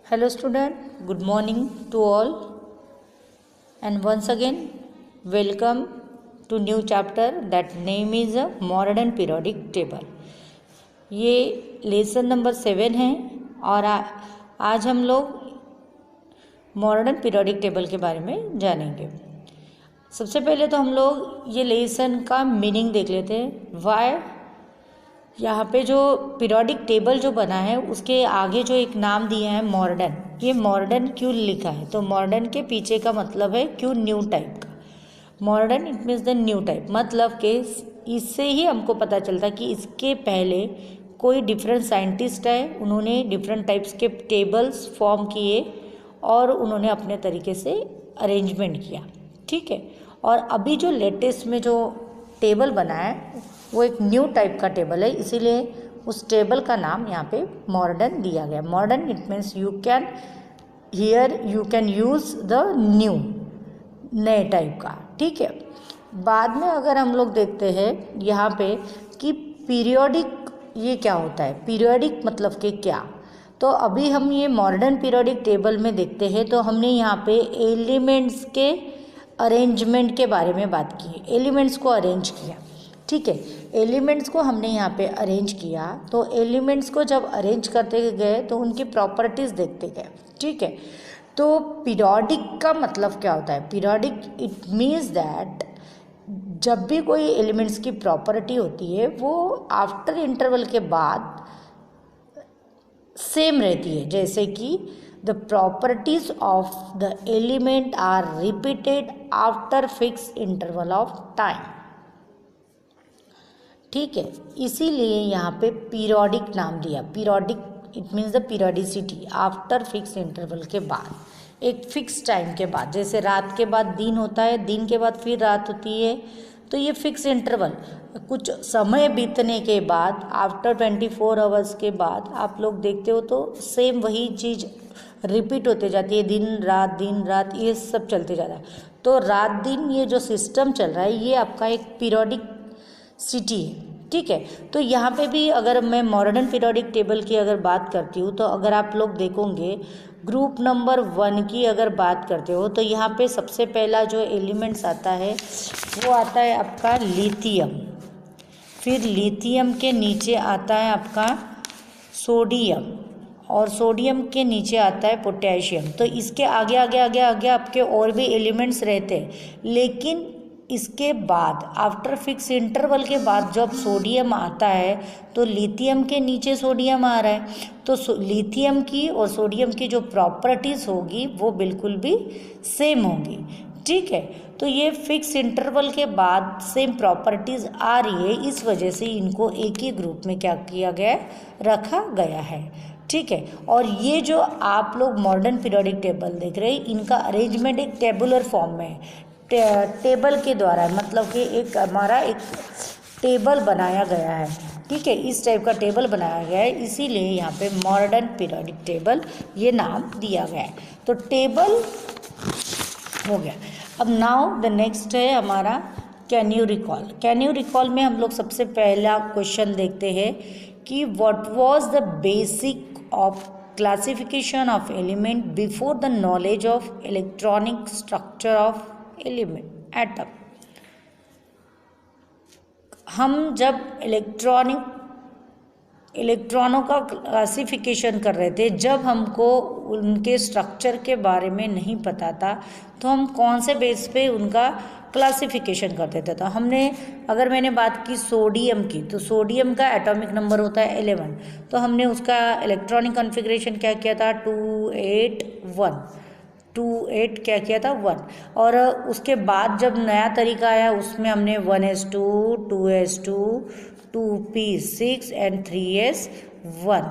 Hello student, good morning to all and once again welcome to new chapter that name is a modern periodic table। ये lesson number 7 है और आज हम लोग modern periodic table के बारे में जानेंगे। सबसे पहले तो हम लोग ये लेसन का मीनिंग देख लेते हैं। वाई यहाँ पे जो पीरियोडिक टेबल जो बना है उसके आगे जो एक नाम दिया है मॉडर्न, ये मॉडर्न क्यों लिखा है? तो मॉडर्न के पीछे का मतलब है क्यों न्यू टाइप का। Modern it means the new type, मतलब कि इससे ही हमको पता चलता कि इसके पहले कोई डिफरेंट साइंटिस्ट है, उन्होंने डिफरेंट टाइप्स के टेबल्स फॉर्म किए और उन्होंने अपने तरीके से अरेंजमेंट किया, ठीक है। और अभी जो लेटेस्ट में जो टेबल बना है वो एक न्यू टाइप का टेबल है, इसीलिए उस टेबल का नाम यहाँ पे मॉडर्न दिया गया। Modern it means you can use the new, नए टाइप का, ठीक है। बाद में अगर हम लोग देखते हैं यहाँ पे कि पीरियोडिक ये क्या होता है, पीरियोडिक मतलब कि क्या। तो अभी हम ये मॉडर्न पीरियोडिक टेबल में देखते हैं तो हमने यहाँ पे एलिमेंट्स के अरेंजमेंट के बारे में बात की, एलिमेंट्स को अरेंज किया, ठीक है। एलिमेंट्स को हमने यहाँ पे अरेंज किया, तो एलिमेंट्स को जब अरेंज करते गए तो उनकी प्रॉपर्टीज़ देखते गए, ठीक है। तो पीरियोडिक का मतलब क्या होता है? पीरियोडिक इट मीन्स दैट जब भी कोई एलिमेंट्स की प्रॉपर्टी होती है वो आफ्टर इंटरवल के बाद सेम रहती है, जैसे कि the properties of the element are repeated after fix interval of time, ठीक है। इसीलिए यहाँ पे पीरियोडिक नाम दिया। Periodic it means the periodicity after fix interval के बाद, एक फिक्स टाइम के बाद, जैसे रात के बाद दिन होता है, दिन के बाद फिर रात होती है, तो ये फिक्स इंटरवल कुछ समय बीतने के बाद आफ्टर 24 आवर्स के बाद आप लोग देखते हो तो सेम वही चीज़ रिपीट होते जाती है, दिन रात ये सब चलते जा रहा है। तो रात दिन ये जो सिस्टम चल रहा है ये आपका एक पीरियोडिक सिटी है, ठीक है। तो यहाँ पे भी अगर मैं मॉडर्न पीरियोडिक टेबल की अगर बात करती हूँ तो अगर आप लोग देखोगे ग्रुप नंबर 1 की अगर बात करते हो तो यहाँ पे सबसे पहला जो एलिमेंट्स आता है वो आता है आपका लिथियम, फिर लिथियम के नीचे आता है आपका सोडियम और सोडियम के नीचे आता है पोटेशियम। तो इसके आगे आगे आगे आगे आपके और भी एलिमेंट्स रहते हैं, लेकिन इसके बाद आफ्टर फिक्स इंटरवल के बाद जब सोडियम आता है तो लिथियम के नीचे सोडियम आ रहा है, तो लिथियम की और सोडियम की जो प्रॉपर्टीज़ होगी वो बिल्कुल भी सेम होंगी, ठीक है। तो ये फिक्स इंटरवल के बाद सेम प्रॉपर्टीज़ आ रही है, इस वजह से इनको एक ही ग्रुप में क्या किया गया, रखा गया है, ठीक है। और ये जो आप लोग मॉडर्न पीरियोडिक टेबल देख रहे हैं इनका अरेंजमेंट एक टेबुलर फॉर्म में है, टेबल के द्वारा, मतलब कि एक हमारा एक टेबल बनाया गया है, ठीक है। इस टाइप का टेबल बनाया गया है, इसीलिए यहाँ पे मॉडर्न पीरियोडिक टेबल ये नाम दिया गया है। तो टेबल हो गया। अब नाउ द नेक्स्ट है हमारा can you recall. Can you recall में हम लोग सबसे पहला क्वेश्चन देखते हैं कि what was the basic of classification of element before the knowledge of electronic structure of element atom. हम जब इलेक्ट्रॉनों का क्लासिफिकेशन कर रहे थे, जब हमको उनके स्ट्रक्चर के बारे में नहीं पता था तो हम कौन से बेस पे उनका क्लासिफिकेशन करते थे। तो अगर मैंने बात की सोडियम की, तो सोडियम का एटॉमिक नंबर होता है 11, तो हमने उसका इलेक्ट्रॉनिक कॉन्फ़िगरेशन क्या किया था 281 क्या किया था 1। और उसके बाद जब नया तरीका आया उसमें हमने 1s2 2s2 2p6 and 3s1,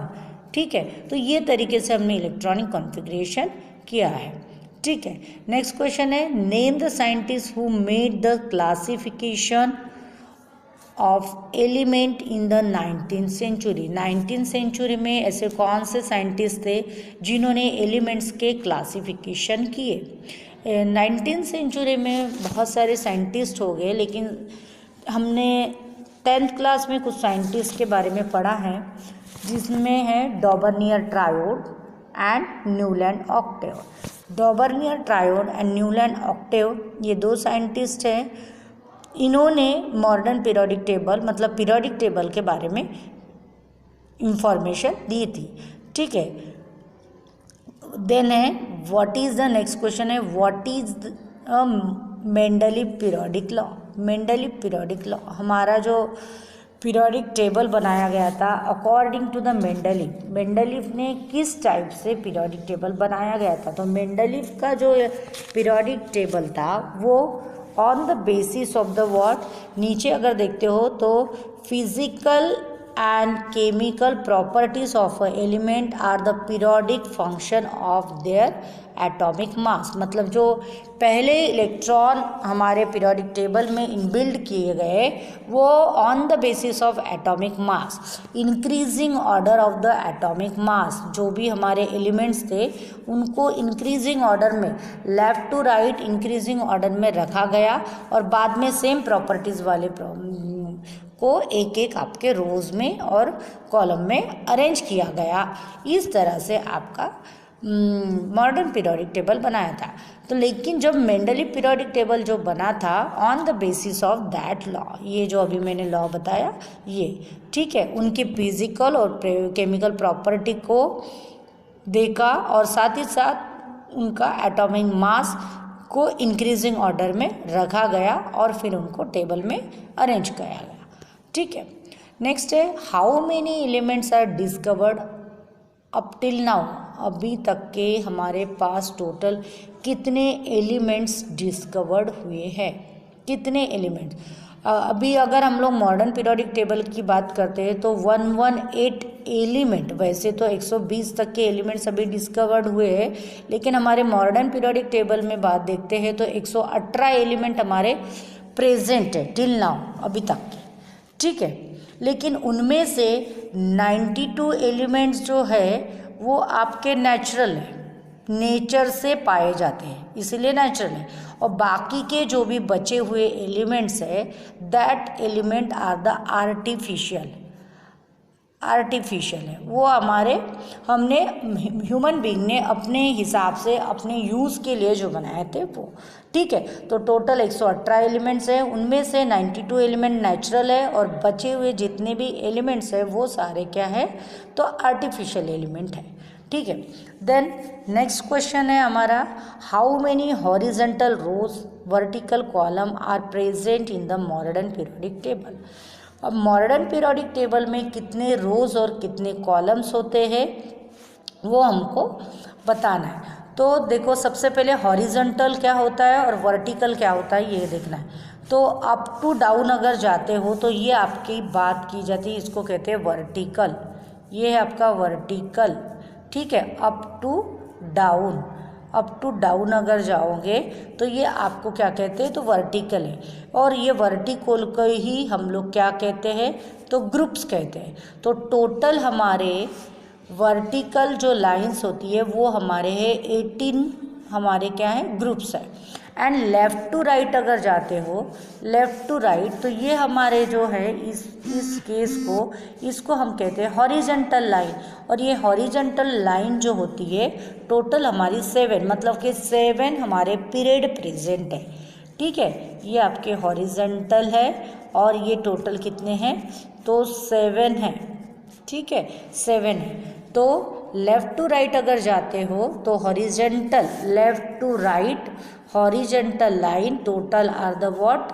ठीक है। तो ये तरीके से हमने इलेक्ट्रॉनिक कॉन्फ़िगरेशन किया है, ठीक है। नेक्स्ट क्वेश्चन है name the scientist who made the classification of element in the 19th century. 19th century में ऐसे कौन से साइंटिस्ट थे जिन्होंने एलिमेंट्स के क्लासिफिकेशन किए। 19th सेंचुरी में बहुत सारे साइंटिस्ट हो गए, लेकिन हमने 10th क्लास में कुछ साइंटिस्ट के बारे में पढ़ा है, जिसमें है Dobereiner triad, and Newland octave. Dobereiner triad and Newland octave, ये दो साइंटिस्ट हैं, इन्होंने मॉडर्न पीरियोडिक टेबल मतलब पीरियोडिक टेबल के बारे में इंफॉर्मेशन दी थी। ठीक है, देन है what is the next question है what is Mendeleev periodic law. Mendeleev periodic law, हमारा जो पीरियोडिक टेबल बनाया गया था अकॉर्डिंग टू द मेंडलीव ने किस टाइप से पीरियोडिक टेबल बनाया गया था। तो मेंडलीव का जो पीरियोडिक टेबल था वो on the basis of the what, नीचे अगर देखते हो तो physical and chemical properties of a element are the periodic function of their atomic mass। मतलब जो पहले इलेक्ट्रॉन हमारे पीरियोडिक टेबल में इनबिल्ड किए गए वो on the basis of atomic mass, increasing order of the atomic mass, जो भी हमारे एलिमेंट्स थे उनको इंक्रीजिंग ऑर्डर में left to right increasing order में रखा गया और बाद में सेम प्रॉपर्टीज़ वाले को एक एक आपके रोज में और कॉलम में अरेंज किया गया। इस तरह से आपका मॉडर्न पीरियोडिक टेबल बनाया था। तो लेकिन जब मेंडलीव पीरियोडिक टेबल जो बना था on the basis of that law, ये जो अभी मैंने लॉ बताया ये, ठीक है, उनकी फिजिकल और केमिकल प्रॉपर्टी को देखा और साथ ही साथ उनका एटॉमिक मास को इंक्रीजिंग ऑर्डर में रखा गया और फिर उनको टेबल में अरेंज किया गया। ठीक है, नेक्स्ट है how many elements are discovered up till now. अभी तक के हमारे पास टोटल कितने एलिमेंट्स डिस्कवर्ड हुए हैं, कितने एलिमेंट्स। अभी अगर हम लोग मॉडर्न पीरियोडिक टेबल की बात करते हैं तो 118 एलिमेंट, वैसे तो 120 तक के एलिमेंट्स अभी डिस्कवर्ड हुए हैं, लेकिन हमारे मॉडर्न पीरियोडिक टेबल में बात देखते हैं तो 118 एलिमेंट हमारे प्रेजेंट है टिल नाउ, अभी तक के। ठीक है, लेकिन उनमें से 92 एलिमेंट्स जो है वो आपके नेचुरल है, नेचर से पाए जाते हैं इसलिए नेचुरल है, और बाकी के जो भी बचे हुए एलिमेंट्स है that element are the artificial है, वो हमने ह्यूमन बीइंग ने अपने हिसाब से अपने यूज़ के लिए जो बनाए थे वो। ठीक है, तो टोटल 118 एलिमेंट्स हैं, उनमें से 92 एलिमेंट नेचुरल है और बचे हुए जितने भी एलिमेंट्स हैं वो सारे क्या है तो आर्टिफिशियल एलिमेंट है। ठीक है, देन नेक्स्ट क्वेश्चन है हमारा how many horizontal rows vertical column are present in the modern periodic table. अब मॉडर्न पीरियोडिक टेबल में कितने रोज और कितने कॉलम्स होते हैं वो हमको बताना है। तो देखो सबसे पहले हॉरिजॉन्टल क्या होता है और वर्टिकल क्या होता है ये देखना है। तो अप टू डाउन अगर जाते हो तो ये आपकी बात की जाती है, इसको कहते हैं वर्टिकल, ये है आपका वर्टिकल। ठीक है, अप टू डाउन अगर जाओगे तो ये आपको क्या कहते हैं तो वर्टिकल है, और ये वर्टिकल को ही हम लोग क्या कहते हैं तो ग्रुप्स कहते हैं। तो टोटल हमारे वर्टिकल जो लाइंस होती है वो हमारे है 18 हमारे क्या है ग्रुप्स है। एंड लेफ़्ट टू राइट अगर जाते हो, लेफ़्ट टू राइट, तो ये हमारे जो है इस केस को इसको हम कहते हैं हॉरिजॉन्टल लाइन, और ये हॉरिजॉन्टल लाइन जो होती है टोटल हमारी 7 मतलब कि 7 हमारे पीरियड प्रेजेंट है। ठीक है, ये आपके हॉरिजॉन्टल है और ये टोटल कितने हैं तो 7 हैं। ठीक है, 7 है। तो लेफ़्ट टू राइट अगर जाते हो तो horizontal left to right horizontal line total are the what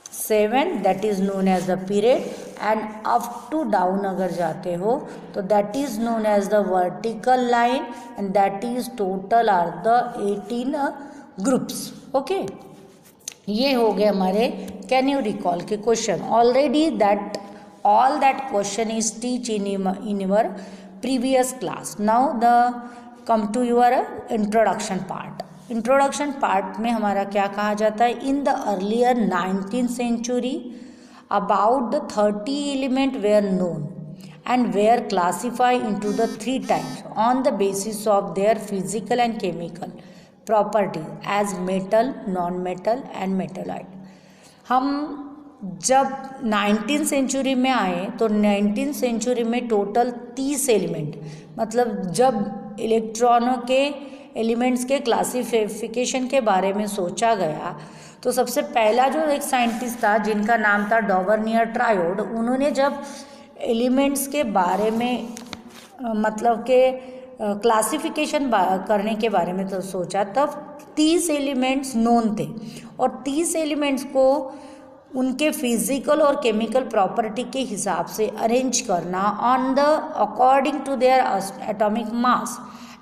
7, that is known as the period. And up to down अगर जाते हो तो that is known as the vertical line and that is total are the 18 groups. Okay, ये हो गए हमारे can you recall के question. Already that all that question is teach in your previous class. Now the come to your introduction part. Introduction part में हमारा क्या कहा जाता है, in the earlier 19th century about the 30 element were known and were classified into the 3 types on the basis of their physical and chemical properties as metal, non-metal and metalloid. हम जब 19th century में आए तो 19th century में total 30 element, मतलब जब इलेक्ट्रॉनों के एलिमेंट्स के क्लासिफिकेशन के बारे में सोचा गया, तो सबसे पहला जो एक साइंटिस्ट था जिनका नाम था डॉवर्नियर ट्रायोड, उन्होंने जब एलिमेंट्स के बारे में मतलब के क्लासिफिकेशन करने के बारे में तो सोचा, तब 30 एलिमेंट्स नोन थे और 30 एलिमेंट्स को उनके फिजिकल और केमिकल प्रॉपर्टी के हिसाब से अरेंज करना on the according to their atomic mass.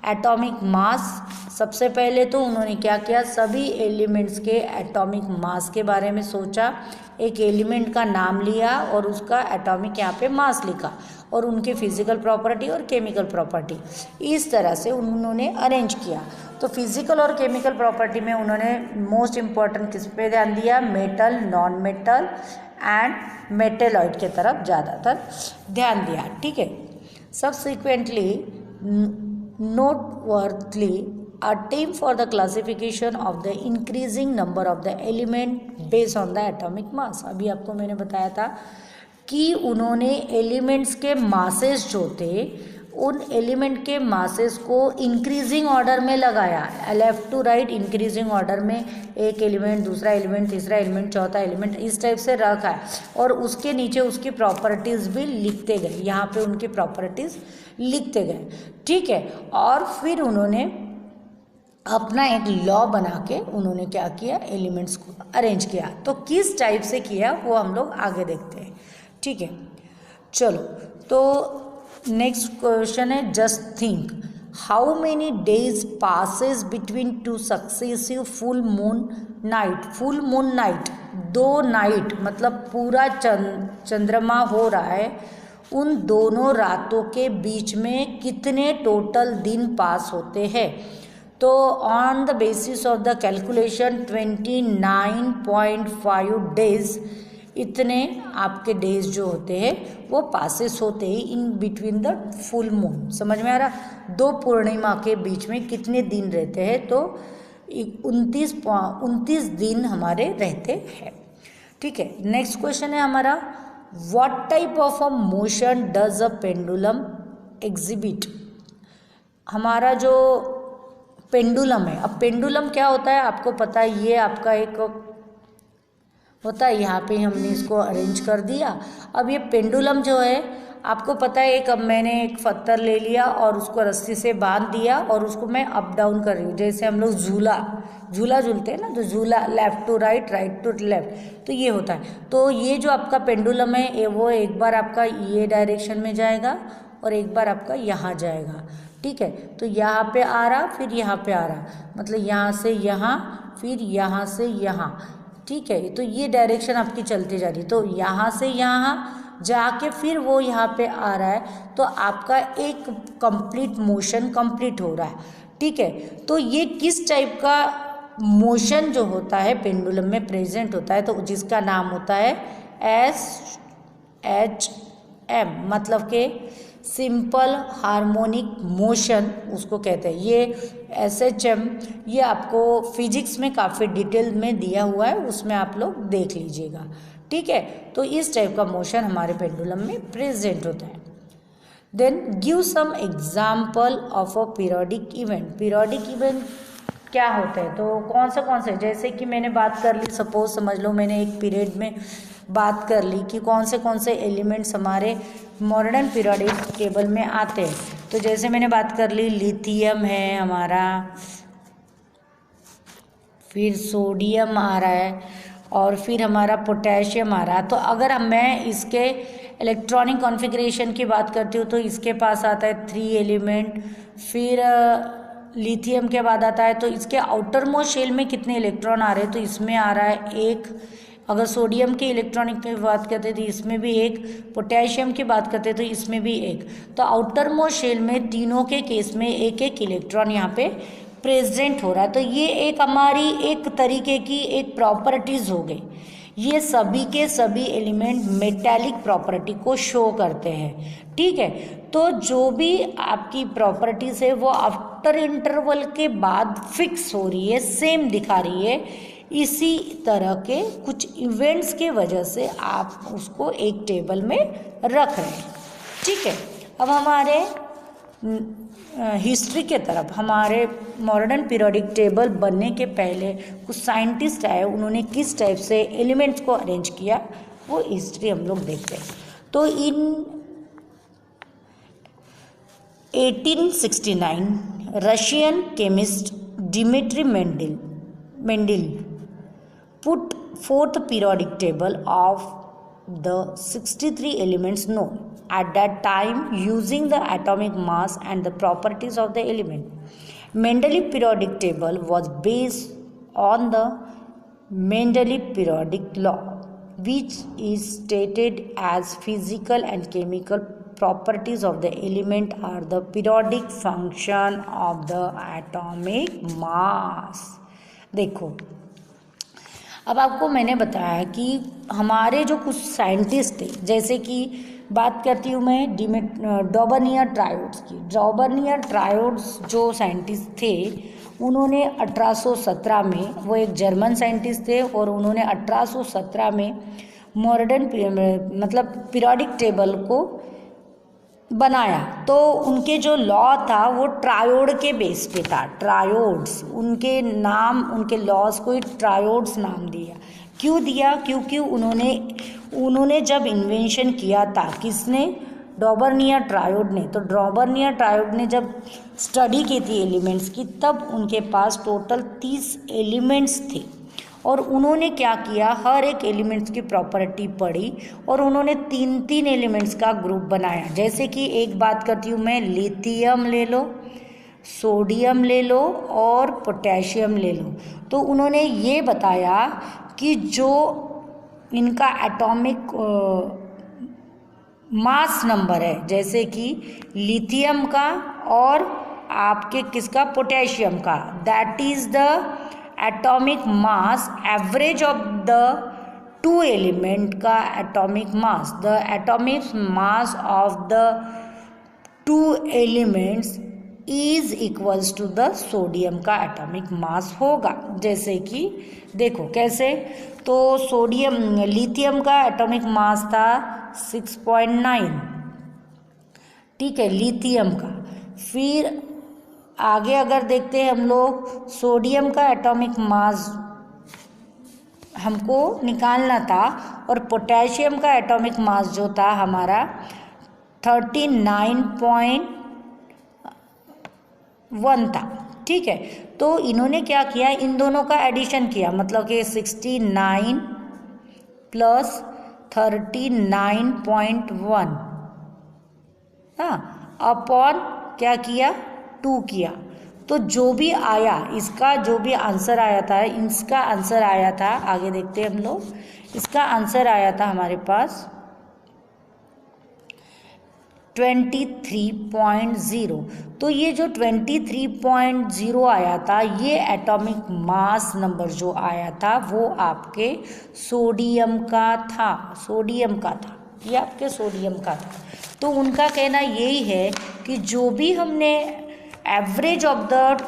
Atomic mass सबसे पहले तो उन्होंने क्या किया, सभी एलिमेंट्स के एटॉमिक मास के बारे में सोचा, एक एलिमेंट का नाम लिया और उसका एटॉमिक यहाँ पे मास लिखा और उनके फिजिकल प्रॉपर्टी और केमिकल प्रॉपर्टी, इस तरह से उन्होंने अरेंज किया। तो फिजिकल और केमिकल प्रॉपर्टी में उन्होंने मोस्ट इम्पॉर्टेंट किस पे ध्यान दिया, metal, non metal and metalloid के तरफ ज़्यादातर ध्यान दिया। ठीक है, subsequently noteworthy attempt for the classification of the increasing number of the element based on the atomic mass। अभी आपको मैंने बताया था कि उन्होंने एलिमेंट्स के मासेस जो थे उन एलिमेंट के मासेस को इंक्रीजिंग ऑर्डर में लगाया, left to right increasing order में, एक एलिमेंट, दूसरा एलिमेंट, तीसरा एलिमेंट, चौथा एलिमेंट, इस टाइप से रखा है और उसके नीचे उसकी प्रॉपर्टीज़ भी लिखते गए, यहाँ पे उनकी प्रॉपर्टीज़ लिखते गए। ठीक है, और फिर उन्होंने अपना एक लॉ बना के उन्होंने क्या किया, एलिमेंट्स को अरेंज किया। तो किस टाइप से किया वो हम लोग आगे देखते हैं। ठीक है, चलो तो नेक्स्ट क्वेश्चन है, just think how many days passes between two successive full moon night. Full moon night, 2 night मतलब पूरा चंद्रमा हो रहा है, उन दोनों रातों के बीच में कितने टोटल दिन पास होते हैं। तो on the basis of the calculation 29.5 days, इतने आपके डेज जो होते हैं वो पासेस होते हैं in between the full moon. समझ में आ रहा, 2 पूर्णिमा के बीच में कितने दिन रहते हैं, तो 29 दिन हमारे रहते हैं। ठीक है, नेक्स्ट क्वेश्चन है हमारा, what type of a motion does a pendulum exhibit. हमारा जो पेंडुलम है, अब पेंडुलम क्या होता है आपको पता है, ये आपका एक होता है, यहाँ पे हमने इसको अरेंज कर दिया। अब ये पेंडुलम जो है आपको पता है, एक अब मैंने एक पत्थर ले लिया और उसको रस्सी से बांध दिया और उसको मैं अप डाउन कर रही हूँ, जैसे हम लोग झूला झूलते हैं ना, तो झूला left to right, right to left, तो ये होता है। तो ये जो आपका पेंडुलम है वो एक बार आपका ये डायरेक्शन में जाएगा और एक बार आपका यहाँ जाएगा। ठीक है, तो यहाँ पे आ रहा, फिर यहाँ पे आ रहा, मतलब यहाँ से यहाँ, फिर यहाँ से यहाँ। ठीक है, तो ये डायरेक्शन आपकी चलती जा रही है, तो यहाँ से यहाँ जाके फिर वो यहाँ पे आ रहा है, तो आपका एक कंप्लीट मोशन कंप्लीट हो रहा है। ठीक है, तो ये किस टाइप का मोशन जो होता है पेंडुलम में प्रेजेंट होता है, तो जिसका नाम होता है SHM, मतलब के सिंपल हार्मोनिक मोशन उसको कहते हैं। ये SHM ये आपको फिजिक्स में काफ़ी डिटेल में दिया हुआ है, उसमें आप लोग देख लीजिएगा। ठीक है, तो इस टाइप का मोशन हमारे पेंडुलम में प्रेजेंट होता है। Then give some example of a periodic event. Periodic event क्या होते हैं, तो कौन से, जैसे कि मैंने बात कर ली, सपोज समझ लो मैंने एक पीरियड में बात कर ली कि कौन से एलिमेंट्स हमारे मॉडर्न पीरियोडिक टेबल में आते हैं। तो जैसे मैंने बात कर ली, लिथियम है हमारा, फिर सोडियम आ रहा है और फिर हमारा पोटेशियम आ रहा है। तो अगर मैं इसके इलेक्ट्रॉनिक कॉन्फ़िगरेशन की बात करती हूँ तो इसके पास आता है 3 एलिमेंट, फिर लिथियम के बाद आता है, तो इसके आउटर मोस्ट शेल में कितने इलेक्ट्रॉन आ रहे हैं, तो इसमें आ रहा है 1। अगर सोडियम के इलेक्ट्रॉनिक की बात करते हैं तो इसमें भी 1, पोटेशियम की बात करते हैं तो इसमें भी 1। तो आउटर मोस्ट शेल में तीनों के केस में 1-1 इलेक्ट्रॉन यहाँ पे प्रेजेंट हो रहा है। तो ये एक हमारी एक तरीके की एक प्रॉपर्टीज़ हो गई। ये सभी के सभी एलिमेंट मेटालिक प्रॉपर्टी को शो करते हैं। ठीक है, तो जो भी आपकी प्रॉपर्टीज़ है वो आफ्टर इंटरवल के बाद फिक्स हो रही है, सेम दिखा रही है। इसी तरह के कुछ इवेंट्स के वजह से आप उसको एक टेबल में रख रहे हैं। ठीक है, अब हमारे हिस्ट्री के तरफ, हमारे मॉडर्न पीरियोडिक टेबल बनने के पहले कुछ साइंटिस्ट आए, उन्होंने किस टाइप से एलिमेंट्स को अरेंज किया वो हिस्ट्री हम लोग देखते हैं। तो in 1869 Russian chemist Dmitri Mendel put forth periodic table of the 63 elements known at that time using the atomic mass and the properties of the element. Mendeleev periodic table was based on the Mendeleev periodic law, which is stated as physical and chemical properties of the element are the periodic function of the atomic mass. देखो, अब आपको मैंने बताया कि हमारे जो कुछ scientist थे, जैसे कि बात करती हूँ मैं डॉबर्नियर ट्रायोड्स की। डॉबर्नियर ट्रायोड्स जो साइंटिस्ट थे उन्होंने 1817 में, वो एक जर्मन साइंटिस्ट थे और उन्होंने 1817 में मॉडर्न मतलब पीरियोडिक टेबल को बनाया। तो उनके जो लॉ था वो ट्रायोड के बेस पे था, ट्रायोड्स, उनके नाम, उनके लॉज को ट्रायोड्स नाम दिया। क्यों दिया? क्योंकि उन्होंने जब इन्वेंशन किया था, किसने? डॉबर्नियर ट्रायोड ने। तो डॉबर्नियर ट्रायोड ने जब स्टडी की थी एलिमेंट्स की, तब उनके पास टोटल 30 एलिमेंट्स थे और उन्होंने क्या किया, हर एक एलिमेंट्स की प्रॉपर्टी पढ़ी और उन्होंने 3-3 एलिमेंट्स का ग्रुप बनाया। जैसे कि एक बात करती हूँ मैं, लिथियम ले लो, सोडियम ले लो और पोटेशियम ले लो। तो उन्होंने ये बताया कि जो इनका एटॉमिक मास नंबर है, जैसे कि लिथियम का और आपके किसका, पोटेशियम का, that is the atomic mass average of the 2 element का atomic mass, the atomic mass of the 2 elements is equals to the sodium का एटॉमिक मास होगा। जैसे कि देखो कैसे, तो सोडियम, लिथियम का एटॉमिक मास था 6.9, ठीक है, लिथियम का। फिर आगे अगर देखते हैं हम लोग, सोडियम का एटॉमिक मास हमको निकालना था और पोटेशियम का एटॉमिक मास जो था हमारा 39.1 था, ठीक है। तो इन्होंने क्या किया, इन दोनों का एडिशन किया, मतलब कि 69 प्लस 39.1, हाँ, अपॉन क्या किया, 2 किया। तो जो भी आया, इसका जो भी आंसर आया था, इसका आंसर आया था, आगे देखते हैं हम लोग, इसका आंसर आया था हमारे पास 23.0। तो ये जो 23.0 आया था, ये एटॉमिक मास नंबर जो आया था वो आपके सोडियम का था, सोडियम का था, ये आपके सोडियम का था। तो उनका कहना यही है कि जो भी हमने एवरेज ऑफ द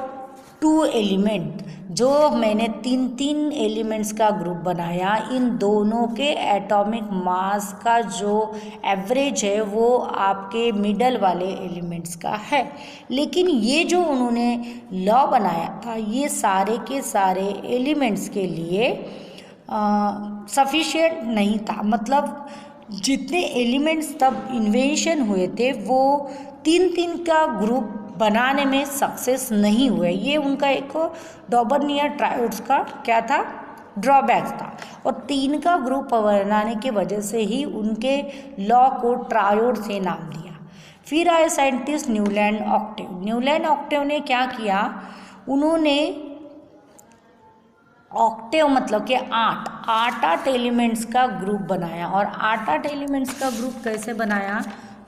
2 एलिमेंट, जो मैंने 3-3 एलिमेंट्स का ग्रुप बनाया, इन दोनों के एटॉमिक मास का जो एवरेज है वो आपके मिडल वाले एलिमेंट्स का है। लेकिन ये जो उन्होंने लॉ बनाया था, ये सारे के सारे एलिमेंट्स के लिए सफिशिएंट नहीं था। मतलब जितने एलिमेंट्स तब इन्वेंशन हुए थे वो 3-3 का ग्रुप बनाने में सक्सेस नहीं हुए। ये उनका एक डॉबर्नियर ट्रायोड्स का क्या था, ड्रॉबैक था। और 3 का ग्रुप बनाने की वजह से ही उनके लॉ को ट्रायोड से नाम दिया। फिर आए scientist Newland octave. Newland octave ने क्या किया, उन्होंने ऑक्टेव मतलब कि 8 एलिमेंट्स का ग्रुप बनाया। और 8 एलिमेंट्स का ग्रुप कैसे बनाया,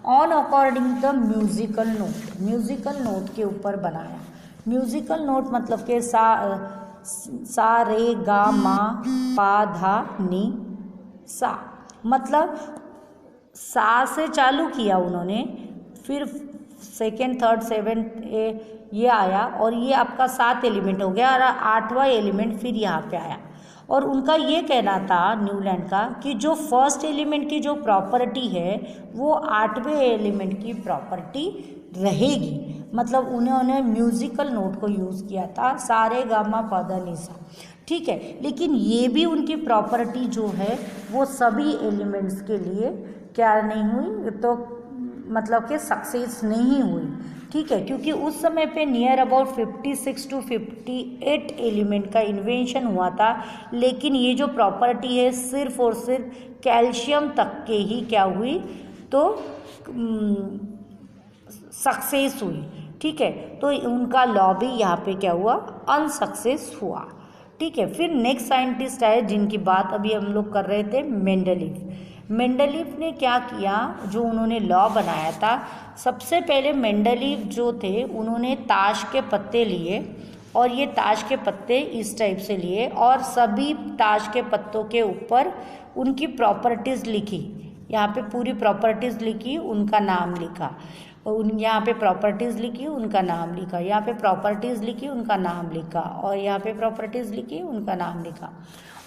on according the musical note, musical note के ऊपर बनाया। म्यूजिकल नोट मतलब कि सा रे गा मा पा धा नी सा, मतलब सा से चालू किया उन्होंने, फिर 2nd, 3rd, 7th ये आया और ये आपका 7 एलिमेंट हो गया और 8वां एलिमेंट फिर यहाँ पे आया। और उनका ये कहना था न्यूलैंड का कि जो फर्स्ट एलिमेंट की जो प्रॉपर्टी है वो 8वें एलिमेंट की प्रॉपर्टी रहेगी। मतलब उन्होंने म्यूजिकल नोट को यूज़ किया था, सारे गामा पद नि सा, ठीक है। लेकिन ये भी उनकी प्रॉपर्टी जो है वो सभी एलिमेंट्स के लिए क्या नहीं हुई, तो मतलब कि सक्सेस नहीं हुई, ठीक है। क्योंकि उस समय पे नियर अबाउट 56 to 58 एलिमेंट का इन्वेंशन हुआ था, लेकिन ये जो प्रॉपर्टी है सिर्फ और सिर्फ कैल्शियम तक के ही क्या हुई, तो सक्सेस हुई, ठीक है। तो उनका लॉ भी यहाँ पे क्या हुआ, अनसक्सेस हुआ, ठीक है। फिर नेक्स्ट साइंटिस्ट आए जिनकी बात अभी हम लोग कर रहे थे, मेंडलीव। मेंडलीव ने क्या किया, जो उन्होंने लॉ बनाया था, सबसे पहले मेंडलीव जो थे उन्होंने ताश के पत्ते लिए, और ये ताश के पत्ते इस टाइप से लिए और सभी ताश के पत्तों के ऊपर उनकी प्रॉपर्टीज़ लिखी, यहाँ पे पूरी प्रॉपर्टीज़ लिखी, उनका नाम लिखा, यहाँ पे प्रॉपर्टीज़ लिखी, उनका नाम लिखा, यहाँ पे प्रॉपर्टीज़ लिखी, उनका नाम लिखा, और यहाँ पे प्रॉपर्टीज़ लिखी, उनका नाम लिखा।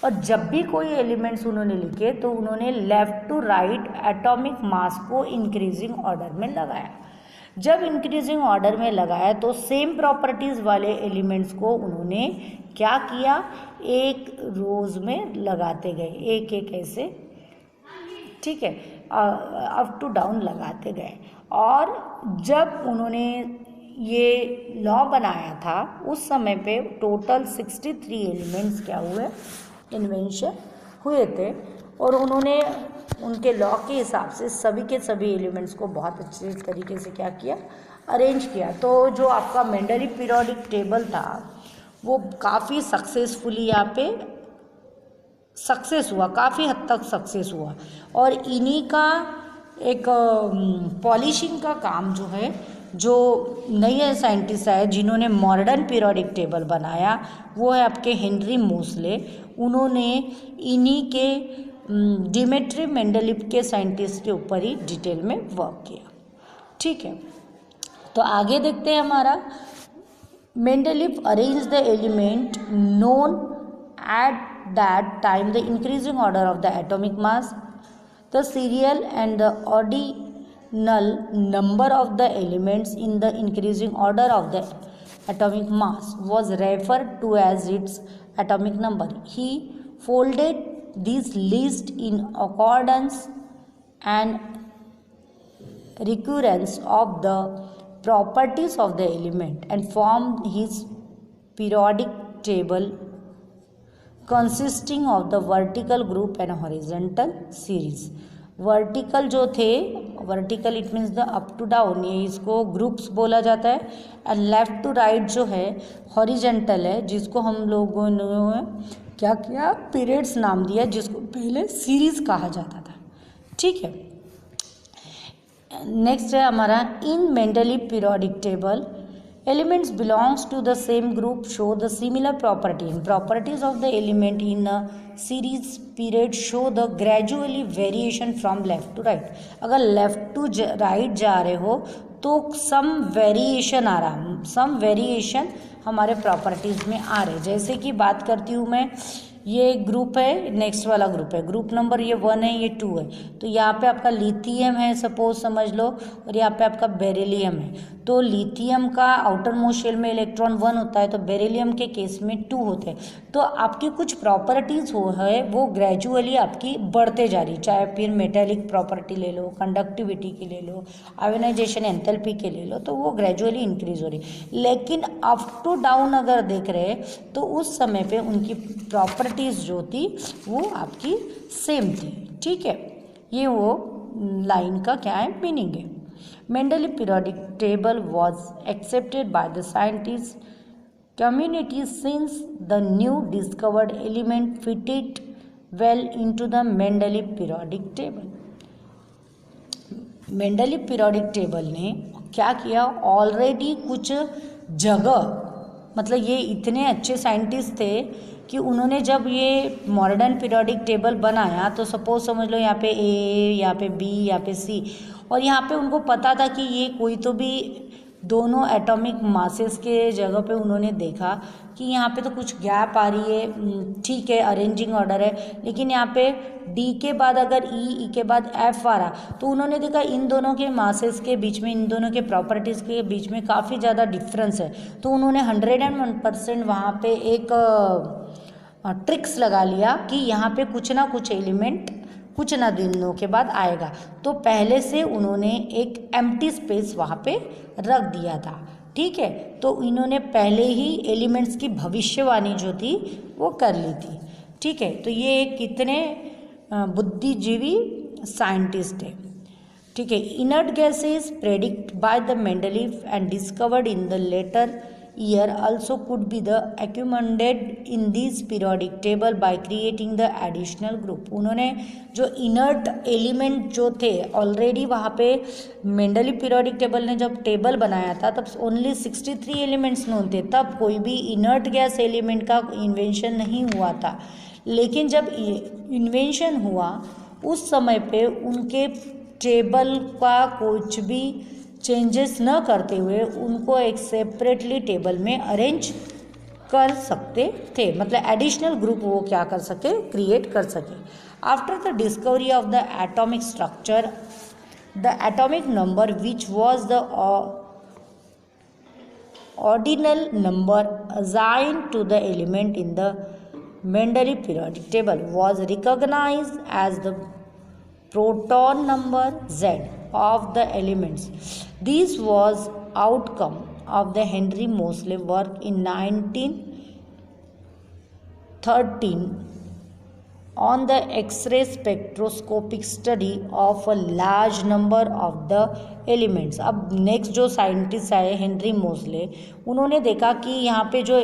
और जब भी कोई एलिमेंट्स उन्होंने लिखे तो उन्होंने left to right atomic mass को इंक्रीजिंग ऑर्डर में लगाया। जब इंक्रीजिंग ऑर्डर में लगाया तो सेम प्रॉपर्टीज़ वाले एलिमेंट्स को उन्होंने क्या किया, एक रोज़ में लगाते गए, एक एक ऐसे, ठीक है, अप टू डाउन लगाते गए। और जब उन्होंने ये लॉ बनाया था उस समय पे टोटल 63 एलिमेंट्स क्या हुए, इन्वेंशन हुए थे, और उन्होंने उनके लॉ के हिसाब से सभी के सभी एलिमेंट्स को बहुत अच्छे तरीके से क्या किया, अरेंज किया। तो जो आपका मेंडलीव पीरियोडिक टेबल था वो काफ़ी सक्सेसफुली यहाँ पे सक्सेस हुआ, काफ़ी हद तक सक्सेस हुआ। और इन्हीं का एक पॉलिशिंग का काम जो है, जो नए साइंटिस्ट आए जिन्होंने मॉडर्न पीरियोडिक टेबल बनाया, वो है आपके हेनरी मोसले। उन्होंने इन्हीं के डिमिट्री मेंडलीव के साइंटिस्ट के ऊपर ही डिटेल में वर्क किया, ठीक है। तो आगे देखते हैं हमारा, Mendeleev arrange the element known at that time the increasing order of the atomic mass, the serial and the ordinal number of the elements in the increasing order of the atomic mass was referred to as its atomic number. He folded this list in accordance and recurrence of the properties of the element and formed his periodic table consisting of the vertical group and horizontal series. Vertical जो थे, vertical it means the up to down, ये इसको groups बोला जाता है, and left to right जो है horizontal है, जिसको हम लोगों ने क्या किया, पीरियड्स नाम दिया, जिसको पहले सीरीज कहा जाता था, ठीक है। नेक्स्ट है हमारा, in Mendeleev periodic table elements belongs to the same group show the similar property and properties of the element in a series period show the gradually variation from left to right. अगर left to right जा रहे हो तो some variation आ रहा, some variation हमारे properties में आ रहे। जैसे कि बात करती हूँ मैं, ये ग्रुप है, नेक्स्ट वाला ग्रुप है, ग्रुप नंबर ये 1 है, ये 2 है, तो यहाँ पे आपका लिथियम है सपोज समझ लो, और यहाँ पे आपका बेरिलियम है। तो लिथियम का आउटर मोस्ट शेल में इलेक्ट्रॉन 1 होता है, तो बेरिलियम के केस में 2 होते हैं। तो आपकी कुछ प्रॉपर्टीज़ हो है वो ग्रेजुअली आपकी बढ़ते जा रही, चाहे फिर मेटेलिक प्रॉपर्टी ले लो, कंडक्टिविटी की ले लो, आयोनाइजेशन एंथैल्पी के ले लो, तो वो ग्रेजुअली इंक्रीज हो रही। लेकिन अप टू डाउन अगर देख रहे तो उस समय पे उनकी प्रॉपर्टीज़ जो थी वो आपकी सेम थी, ठीक है। ये वो लाइन का क्या है, मीनिंग है। Mendeleev periodic table was accepted by the scientist community since the new discovered element fitted well into the Mendeleev periodic table. Mendeleev periodic table ने क्या किया, ऑलरेडी कुछ जगह, मतलब ये इतने अच्छे साइंटिस्ट थे कि उन्होंने जब ये मॉडर्न पीरियोडिक टेबल बनाया तो सपोज समझ लो यहाँ पे ए, यहाँ पे बी, यहाँ पे सी, और यहाँ पे उनको पता था कि ये कोई तो भी दोनों एटॉमिक मासेस के जगह पे उन्होंने देखा कि यहाँ पे तो कुछ गैप आ रही है, ठीक है अरेंजिंग ऑर्डर है, लेकिन यहाँ पे डी के बाद अगर ई के बाद एफ आ रहा, तो उन्होंने देखा इन दोनों के मासेस के बीच में, इन दोनों के प्रॉपर्टीज़ के बीच में काफ़ी ज़्यादा डिफरेंस है। तो उन्होंने 101% वहाँ पे एक ट्रिक्स लगा लिया कि यहाँ पे कुछ ना कुछ एलिमेंट कुछ ना दिनों के बाद आएगा। तो पहले से उन्होंने एक एम्प्टी स्पेस वहाँ पे रख दिया था, ठीक है। तो इन्होंने पहले ही एलिमेंट्स की भविष्यवाणी जो थी वो कर ली थी, ठीक है। तो ये एक कितने बुद्धिजीवी साइंटिस्ट है, ठीक है। Inert gases predict by the Mendeleev and discovered in the later year also could be the accumulated in this periodic table by creating the additional group। उन्होंने जो इनर्ट एलिमेंट जो थे ऑलरेडी वहाँ पे मेंडली पीरियोडिक टेबल ने जब table बनाया था तब ओनली 63 एलिमेंट्स नोन थे, तब कोई भी इनर्ट गैस एलिमेंट का इन्वेंशन नहीं हुआ था। लेकिन जब इन्वेंशन हुआ उस समय पे उनके टेबल का कुछ भी चेंजेस न करते हुए उनको एक सेपरेटली टेबल में अरेंज कर सकते थे, मतलब एडिशनल ग्रुप वो क्या कर सके, क्रिएट कर सके। After the discovery of the atomic structure, the atomic number which was the ordinal number assigned to the element in the Mendeleev periodic table was recognised as the proton number Z of the elements. This was outcome of the Henry Moseley work in 1913 on the X-ray spectroscopic study of a large number of the elements। अब next जो scientist आए Henry Mosle, उन्होंने देखा कि यहाँ पे जो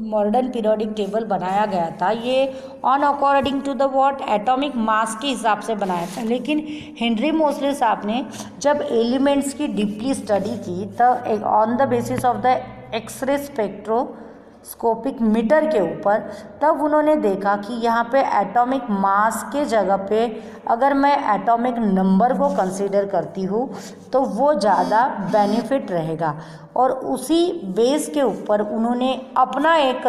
modern periodic table बनाया गया था ये on according to the what atomic mass के हिसाब से बनाया था। लेकिन हेनरी मोसले साहब ने जब एलिमेंट्स की डीपली स्टडी की तब on the basis of the X ray spectroscopic meter के ऊपर, तब उन्होंने देखा कि यहाँ पे एटॉमिक मास के जगह पे अगर मैं एटॉमिक नंबर को कंसीडर करती हूँ तो वो ज़्यादा बेनिफिट रहेगा। और उसी बेस के ऊपर उन्होंने अपना एक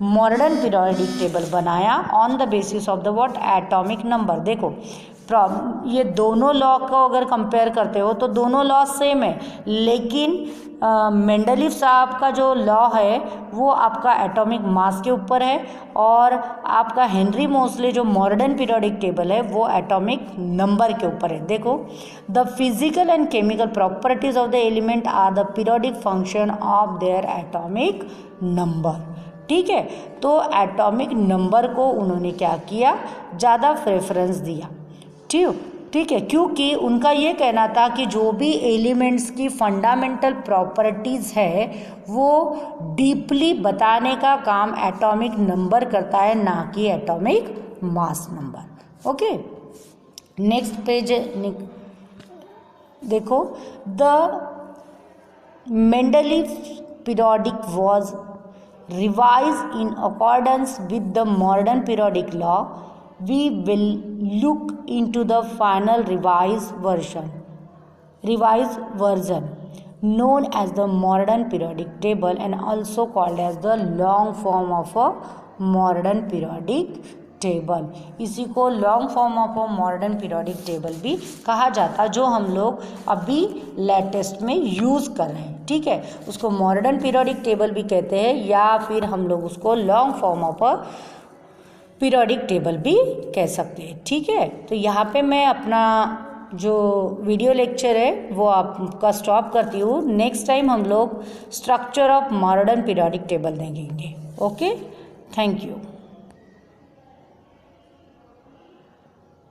मॉडर्न पीरियोडिक टेबल बनाया on the basis of the what atomic number. देखो ये दोनों लॉ को अगर कंपेयर करते हो तो दोनों लॉ सेम है, लेकिन मेंडलीफ साहब का जो लॉ है वो आपका एटॉमिक मास के ऊपर है और आपका हेनरी मोसले जो मॉडर्न पीरियोडिक टेबल है वो एटॉमिक नंबर के ऊपर है। देखो the physical and chemical properties of the element are the periodic function of their atomic number, ठीक है। तो एटॉमिक नंबर को उन्होंने क्या किया, ज़्यादा प्रेफरेंस दिया, ठीक है, क्योंकि उनका ये कहना था कि जो भी एलिमेंट्स की फंडामेंटल प्रॉपर्टीज़ है वो डीपली बताने का काम एटॉमिक नंबर करता है, ना कि atomic mass number. Okay, next page देखो, the Mendeleev periodic was revised in accordance with the modern periodic law. We will look into the final revised version known as the modern periodic table and also called as the long form of a modern periodic table। इसी को long form of a modern periodic table भी कहा जाता है, जो हम लोग अभी लेटेस्ट में यूज़ कर रहे हैं, ठीक है। उसको मॉडर्न पीरियोडिक टेबल भी कहते हैं या फिर हम लोग उसको long form of a periodic table भी कह सकते हैं, ठीक है। तो यहाँ पे मैं अपना जो वीडियो लेक्चर है वो आपका स्टॉप करती हूँ। नेक्स्ट टाइम हम लोग structure of modern periodic table देखेंगे। Okay, thank you.